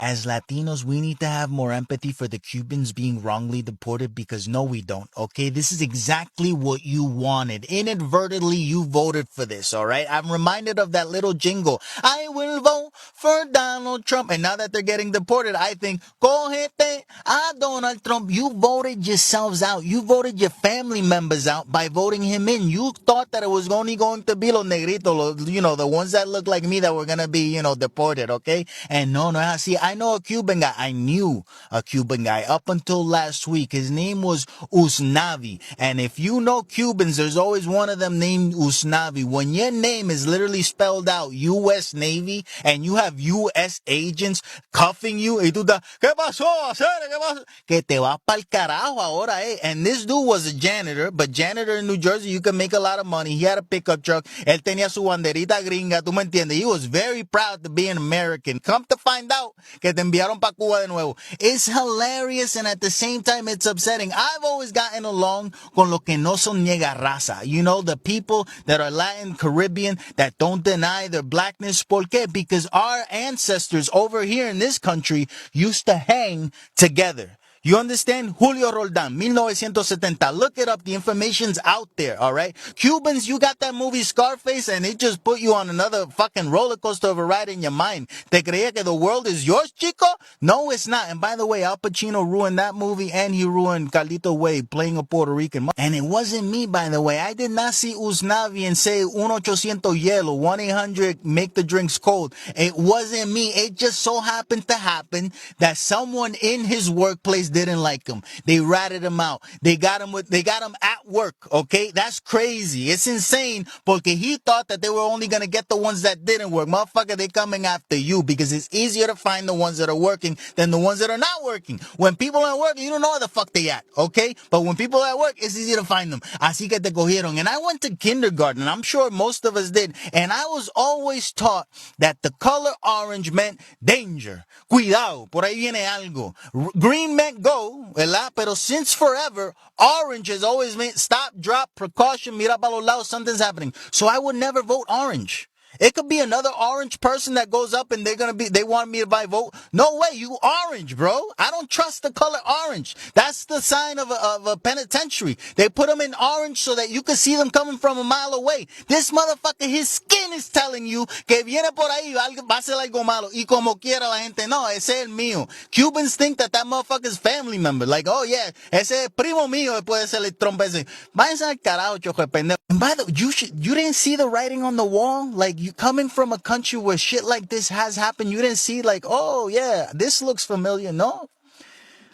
as Latinos, we need to have more empathy for the Cubans being wrongly deported because no, we don't. Okay. This is exactly what you wanted. Inadvertently, you voted for this. All right. I'm reminded of that little jingle. I will vote for Donald Trump. And now that they're getting deported, I think, cogete a Donald Trump. You voted yourselves out. You voted your family members out by voting him in. You thought that it was only going to be los negritos, the ones that look like me that were going to be, deported, okay? And no, see, I know a Cuban guy. I knew a Cuban guy up until last week. His name was Usnavi. And if you know Cubans, there's always one of them named Usnavi. When your name is literally spelled out U.S. Navy and you have U.S. agents cuffing you, y tú estás, ¿qué pasó? ¿Qué pasó? Que te vas pa'l carajo ahora, eh? And this dude was a janitor, but janitor in New Jersey, you can make a lot of money. He had a pickup truck. Él tenía su banderita gringa, tú me entiendes. He was very proud to be an American. Come to find out que te enviaron pa' Cuba de nuevo. It's hilarious and at the same time it's upsetting. I've always gotten along con lo que no son niega raza. You know, the people that are Latin, Caribbean, that don't deny their blackness. ¿Por qué? Because our ancestors over here in this country used to hang together. You understand? Julio Roldan, 1970. Look it up. The information's out there, all right? Cubans, you got that movie Scarface, and it just put you on another fucking roller coaster of a ride in your mind. ¿Te creía que the world is yours, chico? No, it's not. And by the way, Al Pacino ruined that movie, and he ruined Carlito Way playing a Puerto Rican. And it wasn't me, by the way. I did not see Usnavi and say 1-800 hielo, 1-800 make the drinks cold. It wasn't me. It just so happened to happen that someone in his workplace didn't like him. They ratted him out. They got him at work. Okay. That's crazy. It's insane porque he thought that they were only going to get the ones that didn't work. Motherfucker, they coming after you because it's easier to find the ones that are working than the ones that are not working. When people aren't working, you don't know where the fuck they at. Okay. But when people are at work, it's easy to find them. Así que te cogieron. And I went to kindergarten. I'm sure most of us did. And I was always taught that the color orange meant danger. Cuidado. Por ahí viene algo. Green meant go, ¿verdad? Pero since forever, orange has always meant stop, drop, precaution, mira para los lados, something's happening. So I would never vote orange. It could be another orange person that goes up and they want me to buy vote. No way, you orange, bro. I don't trust the color orange. That's the sign of a penitentiary. They put them in orange so that you can see them coming from a mile away. This motherfucker, his skin is telling you que viene por ahí, va a ser algo malo. Y como quiera la gente, no, ese es el mío. Cubans think that motherfucker's family member. Like, oh yeah, ese es primo mío, puede ser el trompa ese. Váyanse al carajo, chojo de pendejo. And by the way, you didn't see the writing on the wall? Like, you coming from a country where shit like this has happened, you didn't see like, oh yeah, this looks familiar. No.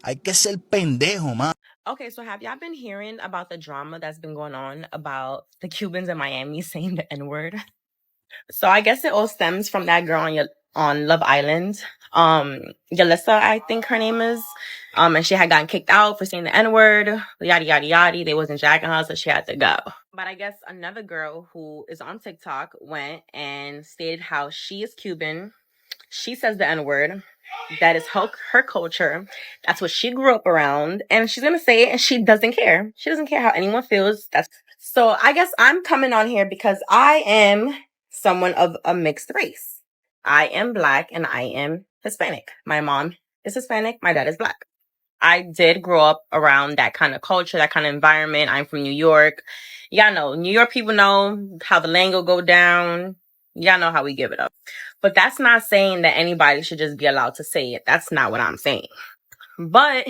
Hay que ser pendejo, man. Okay, so have y'all been hearing about the drama that's been going on about the Cubans in Miami saying the N-word? So I guess it all stems from that girl on Love Island. Yalissa, I think her name is. And she had gotten kicked out for saying the N-word, yada, yada, yada. They wasn't jacking her, so she had to go. But I guess another girl who is on TikTok went and stated how she is Cuban. She says the N-word. That is her culture. That's what she grew up around. And she's going to say it and she doesn't care. She doesn't care how anyone feels. So I guess I'm coming on here because I am someone of a mixed race. I am Black and I am Hispanic. My mom is Hispanic. My dad is Black. I did grow up around that kind of culture, that kind of environment. I'm from New York. Y'all know, New York people know how the lingo go down. Y'all know how we give it up. But that's not saying that anybody should just be allowed to say it. That's not what I'm saying. But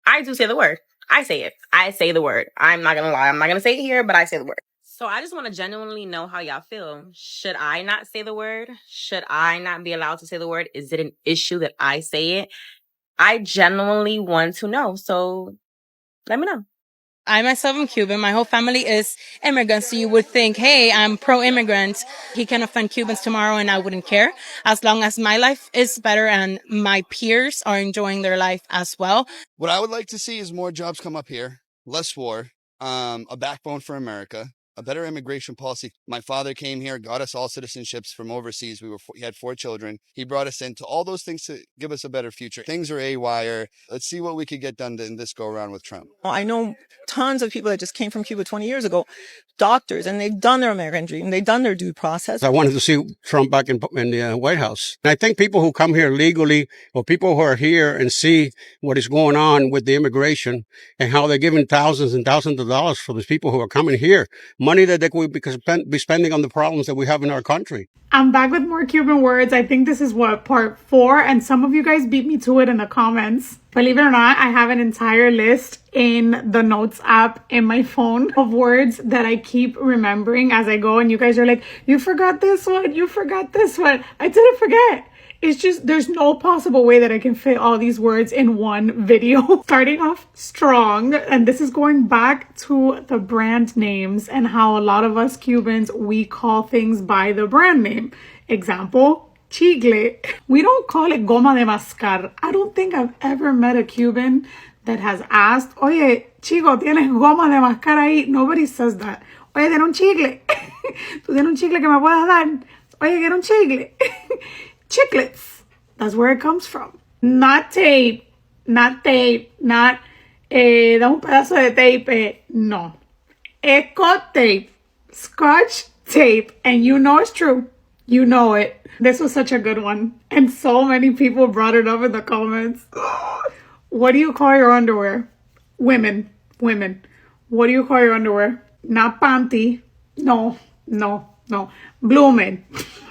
I do say the word. I say it. I say the word. I'm not going to lie. I'm not going to say it here, but I say the word. So I just want to genuinely know how y'all feel. Should I not say the word? Should I not be allowed to say the word? Is it an issue that I say it? I genuinely want to know. So let me know. I myself am Cuban. My whole family is immigrants. So you would think, hey, I'm pro-immigrant. He can offend Cubans tomorrow and I wouldn't care as long as my life is better and my peers are enjoying their life as well. What I would like to see is more jobs come up here, less war, a backbone for America. a better immigration policy. My father came here, got us all citizenships from overseas. He had 4 children. He brought us into all those things to give us a better future. Things are AWire. Let's see what we could get done in this go around with Trump. I know tons of people that just came from Cuba 20 years ago, doctors, and they've done their American dream. They've done their due process. I wanted to see Trump back in the White House. And I think people who come here legally, or people who are here and see what is going on with the immigration and how they're giving thousands and thousands of dollars for these people who are coming here, money that they could be spending on the problems that we have in our country. I'm back with more Cuban words. I think this is part 4, and some of you guys beat me to it in the comments. Believe it or not, I have an entire list in the notes app in my phone of words that I keep remembering as I go, and you guys are like, you forgot this one, you forgot this one. I didn't forget. It's just, there's no possible way that I can fit all these words in one video. Starting off strong, and this is going back to the brand names and how a lot of us Cubans, we call things by the brand name. Example, chicle. We don't call it goma de mascar. I don't think I've ever met a Cuban that has asked, oye, chico, ¿tienes goma de mascar ahí? Nobody says that. Oye, ¿tienes un chicle? ¿Tú tienes un chicle que me puedas dar? Oye, quiero un chicle. Chiclets. That's where it comes from. Not tape. Not tape. Not, da un pedazo de tape. No. Eco tape. Scotch tape. And you know it's true. You know it. This was such a good one. And so many people brought it up in the comments. What do you call your underwear? Women. Women. What do you call your underwear? Not panty. No. No. No. Bloomin'.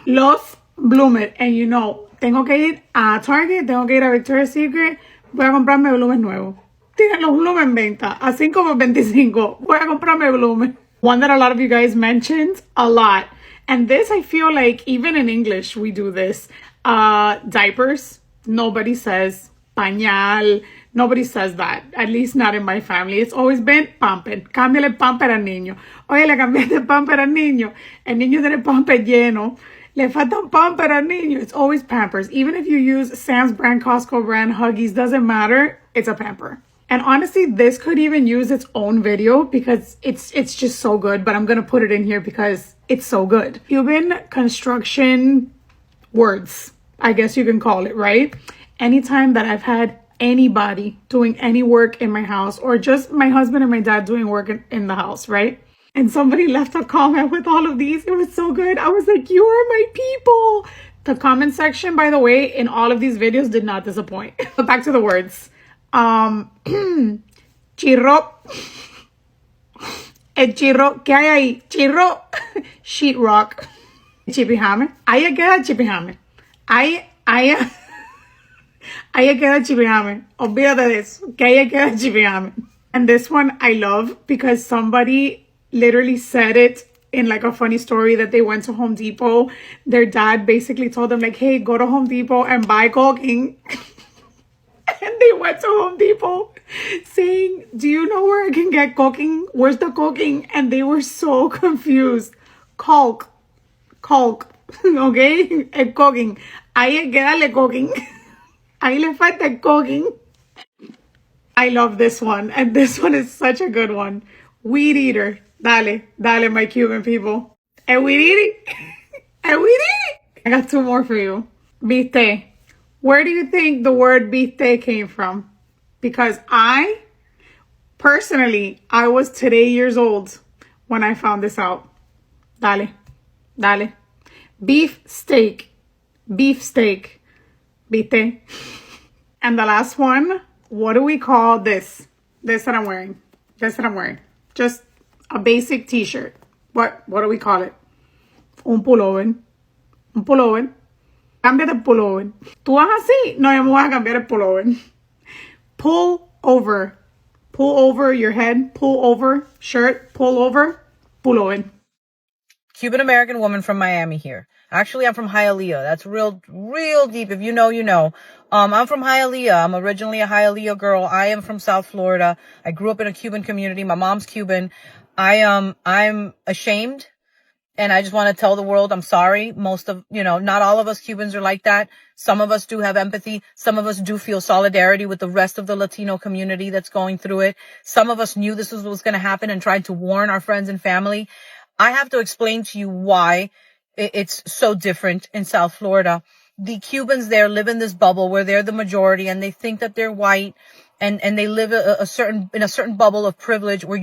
Los Bloomin'. And you know, tengo que ir a Target, tengo que ir a Victoria's Secret, voy a comprarme Bloomin' nuevo. Tienen los Bloomin' en venta a 5 por 25. Voy a comprarme Bloomin'. One that a lot of you guys mentioned a lot. And this, I feel like even in English, we do this. Diapers. Nobody says pañal. Nobody says that. At least not in my family. It's always been pamper. Cámbiale el pamper al niño. Oye, le cambiaste el pamper al niño. El niño tiene el pamper lleno. Le falta un pamper al niño. It's always Pampers. Even if you use Sam's brand, Costco brand, Huggies, doesn't matter. It's a pamper. And honestly, this could even use its own video because it's just so good. But I'm going to put it in here because it's so good. Cuban construction words, I guess you can call it, right? Anytime that I've had anybody doing any work in my house, or just my husband and my dad doing work in the house, right? And somebody left a comment with all of these. It was so good. I was like, you are my people. The comment section, by the way, in all of these videos did not disappoint. But back to the words. Chirro. El chirro. ¿Qué hay ahí? Chirro. Sheetrock. Chipijame. Ahí queda chipijame. Ahí queda chipijame. Olvídate de eso. Que ahí queda chipijame. And this one I love because somebody literally said it in like a funny story that they went to Home Depot. Their dad basically told them like, hey, go to Home Depot and buy caulking. And they went to Home Depot saying, do you know where I can get caulking? Where's the caulking? And they were so confused. Caulk. Okay? El caulking. Ahí hay que darle caulking. Ahí le falta el caulking. I love this one. And this one is such a good one. Weed eater. Dale, my Cuban people. El weed eater. El weed eater. I got 2 more for you. Viste. Where do you think the word viste came from? Because I was today years old when I found this out. Dale. Beef steak. Viste. And the last one, what do we call this? This that I'm wearing. Just a basic t-shirt. What do we call it? Un pullover. Cámbiate el pullover. ¿Tú vas así? No, yo me voy a cambiar el pullover. Pull over. Pull over your head. Pull over shirt. Pull over. Pullover. Cuban-American woman from Miami here. Actually, I'm from Hialeah. That's real deep. If you know, you know. I'm from Hialeah. I'm originally a Hialeah girl. I am from South Florida. I grew up in a Cuban community. My mom's Cuban. I'm ashamed. And I just want to tell the world I'm sorry. Not all of us Cubans are like that. Some of us do have empathy. Some of us do feel solidarity with the rest of the Latino community that's going through it. Some of us knew this was going to happen and tried to warn our friends and family. I have to explain to you why it's so different in South Florida. The Cubans there live in this bubble where they're the majority and they think that they're white, and they live in a certain bubble of privilege where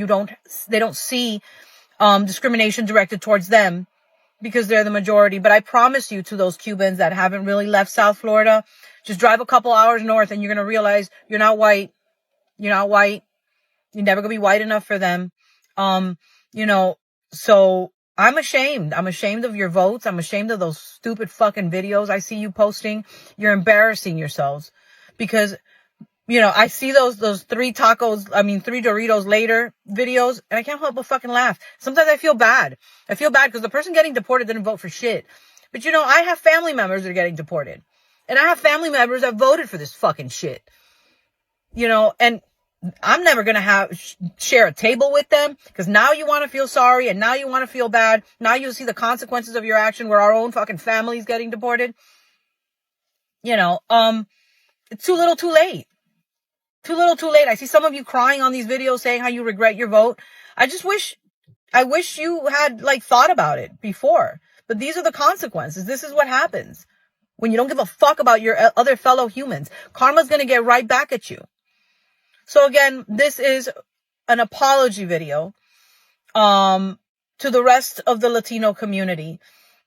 they don't see discrimination directed towards them because they're the majority. But I promise you, to those Cubans that haven't really left South Florida, just drive a couple hours north and you're going to realize you're not white. You're not white. You're never going to be white enough for them. So I'm ashamed. I'm ashamed of your votes. I'm ashamed of those stupid fucking videos I see you posting. You're embarrassing yourselves because, I see those three Doritos later videos, and I can't help but fucking laugh. Sometimes I feel bad. I feel bad because the person getting deported didn't vote for shit. But I have family members that are getting deported, and I have family members that voted for this fucking shit. And I'm never going to share a table with them because now you want to feel sorry and now you want to feel bad. Now you see the consequences of your action where our own fucking family is getting deported. It's too little too late. Too little too late. I see some of you crying on these videos saying how you regret your vote. I wish you had thought about it before. But these are the consequences. This is what happens when you don't give a fuck about your other fellow humans. Karma's going to get right back at you. So again, this is an apology video to the rest of the Latino community.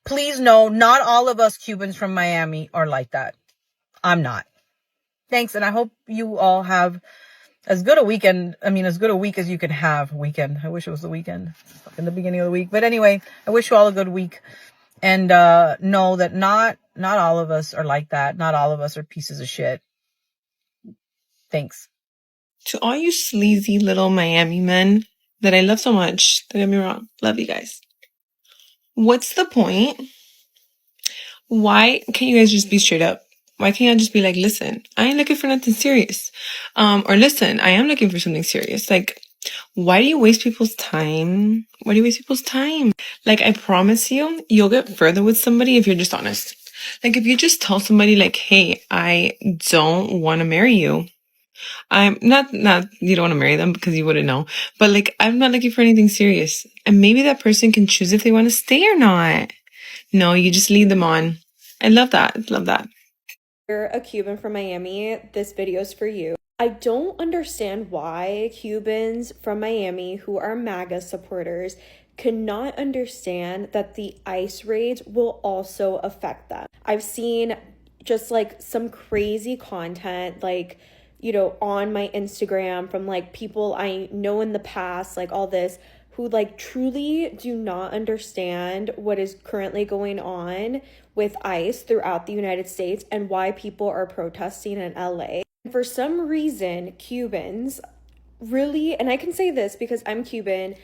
Please know, not all of us Cubans from Miami are like that. I'm not. Thanks, and I hope you all have as good a week as you can have. Weekend. I wish it was the weekend. It's in the beginning of the week. But anyway, I wish you all a good week. And know that not all of us are like that. Not all of us are pieces of shit. Thanks. To all you sleazy little Miami men that I love so much, don't get me wrong, love you guys. What's the point? Why can't you guys just be straight up? Why can't y'all just be like, listen, I ain't looking for nothing serious. Or listen, I am looking for something serious. Why do you waste people's time? Why do you waste people's time? I promise you'll get further with somebody if you're just honest. If you just tell somebody hey, I don't want to marry you. I'm not you don't want to marry them because you wouldn't know, but I'm not looking for anything serious. And maybe that person can choose if they want to stay or not. No, you just lead them on. I love that. Love that. You're a Cuban from Miami. This video is for you. I don't understand why Cubans from Miami who are MAGA supporters cannot understand that the ICE raids will also affect them. I've seen just some crazy content on my Instagram from people I know in the past, all this, who truly do not understand what is currently going on with ICE throughout the United States and why people are protesting in LA. For some reason, Cubans really, and I can say this because I'm Cuban,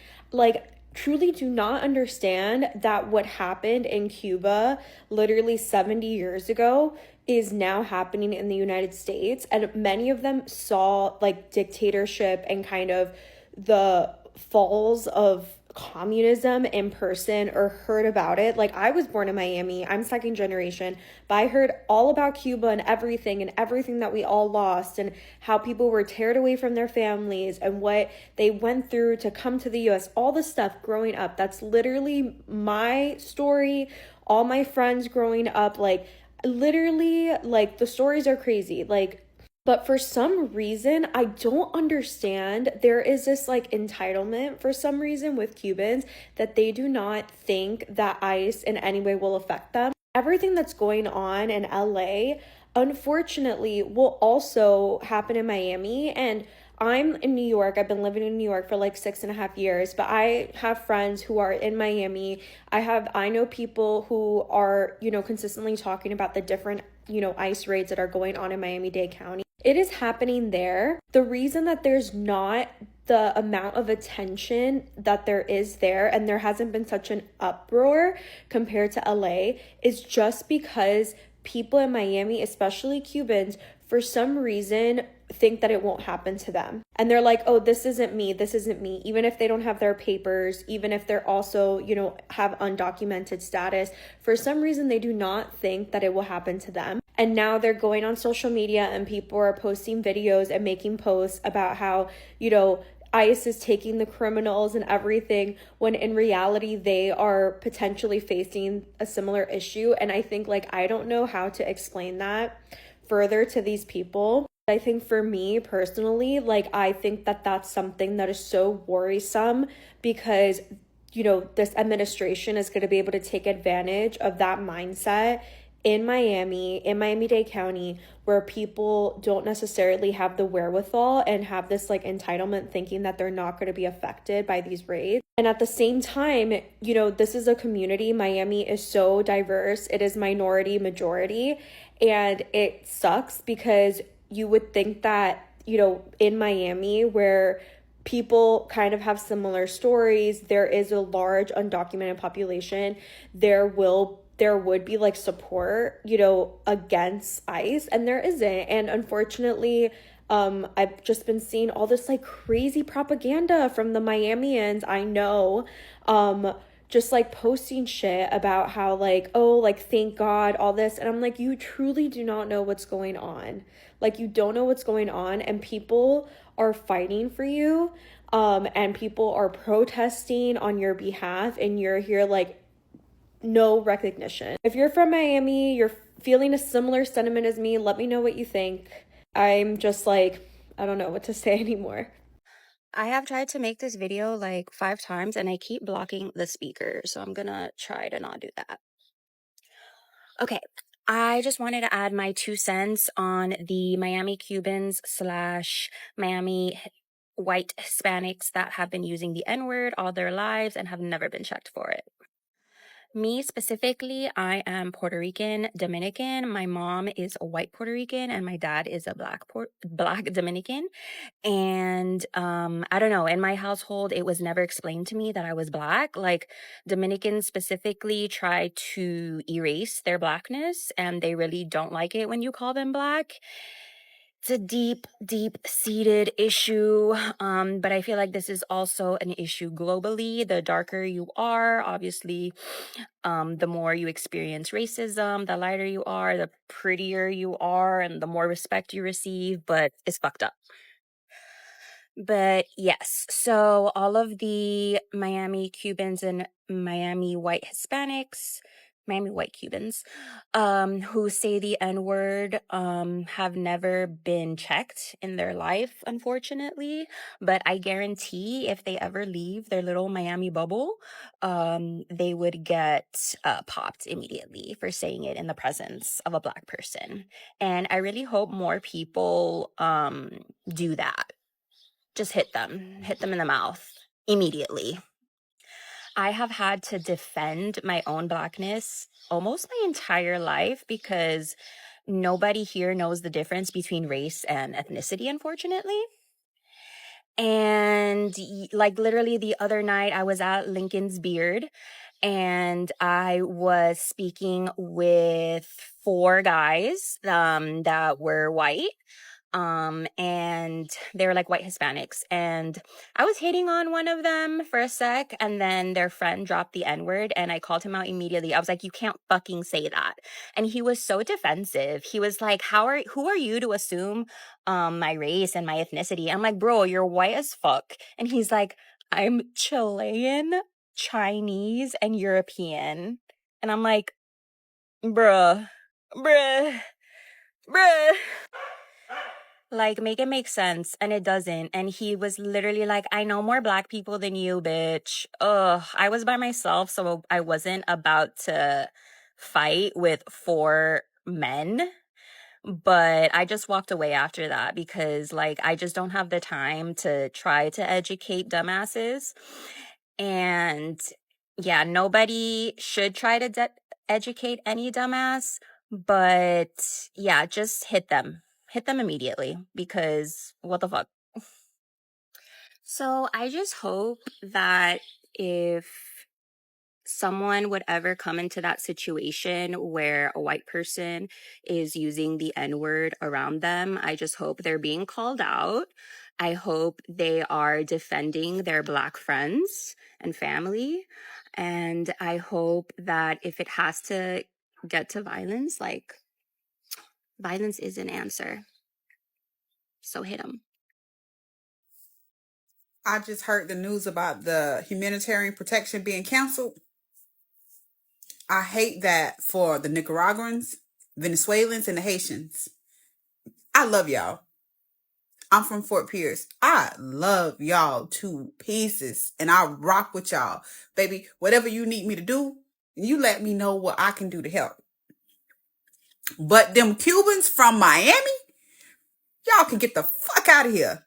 truly do not understand that what happened in Cuba literally 70 years ago is now happening in the United States. And many of them saw dictatorship and kind of the falls of communism in person or heard about it. I was born in Miami. I'm second generation, but I heard all about Cuba and everything that we all lost and how people were teared away from their families and what they went through to come to the US, all the stuff growing up. That's literally my story. All my friends growing up, literally, the stories are crazy. But for some reason, I don't understand. There is this entitlement for some reason with Cubans that they do not think that ICE in any way will affect them. Everything that's going on in LA, unfortunately, will also happen in Miami. And I'm in New York. I've been living in New York for 6.5 years, but I have friends who are in Miami. I know people who are, consistently talking about the different, ICE raids that are going on in Miami-Dade County. It is happening there. The reason that there's not the amount of attention that there is there, and there hasn't been such an uproar compared to LA, is just because people in Miami, especially Cubans, for some reason think that it won't happen to them. And they're like, oh, this isn't me, even if they don't have their papers, even if they're also, have undocumented status. For some reason, they do not think that it will happen to them. And now they're going on social media and people are posting videos and making posts about how, ICE is taking the criminals and everything, when in reality they are potentially facing a similar issue. And I think, like, I don't know how to explain that further to these people. I think for me personally, like, I think that that's something that is so worrisome, because this administration is going to be able to take advantage of that mindset in Miami-Dade County, where people don't necessarily have the wherewithal and have this like entitlement thinking that they're not going to be affected by these raids. And at the same time, this is a community. Miami is so diverse. It is minority majority. And it sucks because you would think that, in Miami, where people kind of have similar stories, there is a large undocumented population, there would be like support, against ICE, and there isn't. And unfortunately, I've just been seeing all this like crazy propaganda from the Miamians I know, just like posting shit about how like, oh, like, thank God, all this. And I'm like, you truly do not know what's going on. Like, you don't know what's going on, and people are fighting for you, and people are protesting on your behalf, and you're here like, no recognition. If you're from Miami, you're feeling a similar sentiment as me, let me know what you think. I'm just like, I don't know what to say anymore. I have tried to make this video like 5 times and I keep blocking the speaker, so I'm gonna try to not do that. Okay, I just wanted to add my 2 cents on the Miami Cubans / Miami white Hispanics that have been using the N-word all their lives and have never been checked for it. Me specifically, I am Puerto Rican Dominican. My mom is a white Puerto Rican and my dad is a black Dominican. And I don't know, in my household, it was never explained to me that I was black. Like, Dominicans specifically try to erase their blackness, and they really don't like it when you call them black. It's a deep-seated issue, but I feel like this is also an issue globally. The darker you are, obviously, the more you experience racism. The lighter you are, the prettier you are, and the more respect you receive, but it's fucked up. But yes, so all of the Miami Cubans and Miami white Hispanics, Miami white Cubans, who say the N-word, have never been checked in their life, unfortunately. But I guarantee if they ever leave their little Miami bubble, they would get popped immediately for saying it in the presence of a black person. And I really hope more people do that. Just hit them in the mouth immediately. I have had to defend my own blackness almost my entire life because nobody here knows the difference between race and ethnicity, unfortunately. And like literally the other night, I was at Lincoln's Beard and I was speaking with 4 guys that were white. And they were like white Hispanics, and I was hitting on one of them for a sec, and then their friend dropped the N-word, and I called him out immediately. I was like, you can't fucking say that. And he was so defensive. He was like, who are you to assume my race and my ethnicity? I'm like, bro, you're white as fuck. And he's like, I'm Chilean, Chinese, and European. And I'm like, bruh. Like, make it make sense. And it doesn't. And he was literally like, I know more black people than you, bitch. Ugh. I was by myself, so I wasn't about to fight with 4 men. But I just walked away after that because, like, I just don't have the time to try to educate dumbasses. And yeah, nobody should try to educate any dumbass. But yeah, just hit them. Hit them immediately because what the fuck? So I just hope that if someone would ever come into that situation where a white person is using the N-word around them, I just hope they're being called out. I hope they are defending their black friends and family. And I hope that if it has to get to violence, like, violence is an answer. So hit them. I just heard the news about the humanitarian protection being canceled. I hate that for the Nicaraguans, Venezuelans, and the Haitians. I love y'all. I'm from Fort Pierce. I love y'all to pieces, and I rock with y'all. Baby, whatever you need me to do, you let me know what I can do to help. But them Cubans from Miami, y'all can get the fuck out of here.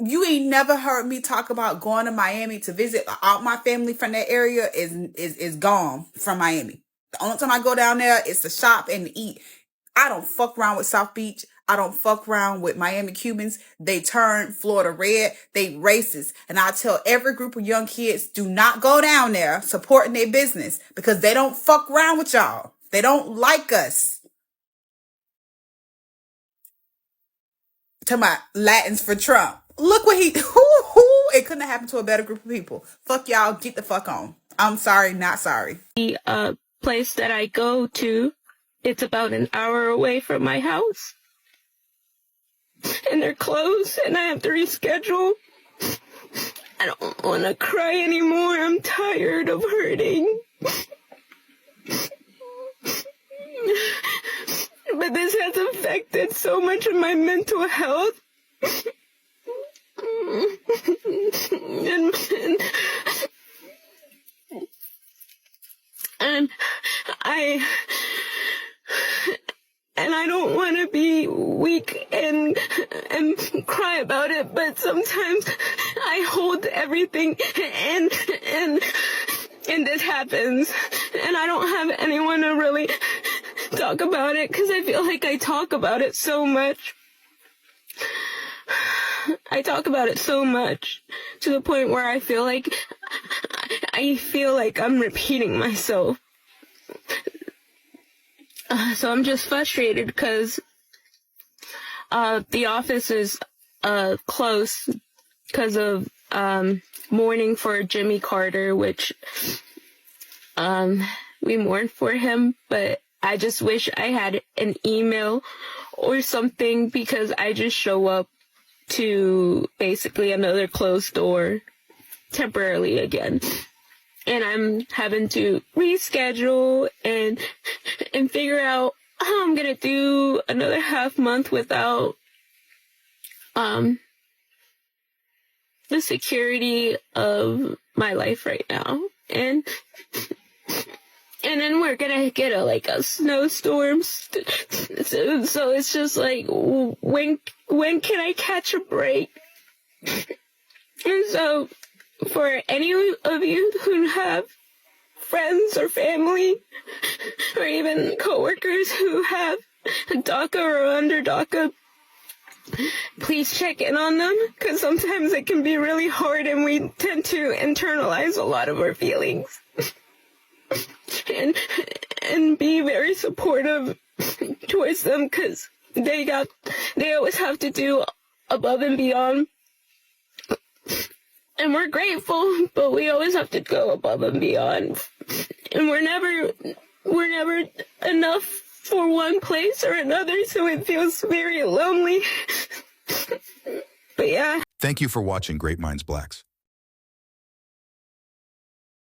You ain't never heard me talk about going to Miami to visit. All my family from that area is gone from Miami. The only time I go down there is to shop and to eat. I don't fuck around with South Beach. I don't fuck around with Miami Cubans. They turn Florida red. They racist. And I tell every group of young kids, do not go down there supporting their business because they don't fuck around with y'all. They don't like us. To my Latins for Trump. Look what he, it couldn't have happened to a better group of people. Fuck y'all, get the fuck on. I'm sorry, not sorry. The place that I go to, it's about an hour away from my house. And they're closed and I have to reschedule. I don't want to cry anymore. I'm tired of hurting. But this has affected so much of my mental health. And I don't want to be weak and cry about it, but sometimes I hold everything and this happens and I don't have anyone to really talk about it because I feel like I talk about it so much. I talk about it so much to the point where I feel like I'm repeating myself. So I'm just frustrated because the office is closed because of mourning for Jimmy Carter, which we mourn for him, but I just wish I had an email or something because I just show up to basically another closed door temporarily again. And I'm having to reschedule and figure out how I'm gonna do another half month without the security of my life right now. And then we're gonna get a snowstorm. So it's just like, when can I catch a break? And so for any of you who have friends or family or even coworkers who have DACA or under DACA, please check in on them because sometimes it can be really hard and we tend to internalize a lot of our feelings. And be very supportive towards them because they always have to do above and beyond. And we're grateful, but we always have to go above and beyond. And we're never enough for one place or another, so it feels very lonely. But yeah. Thank you for watching Great Minds Blacks.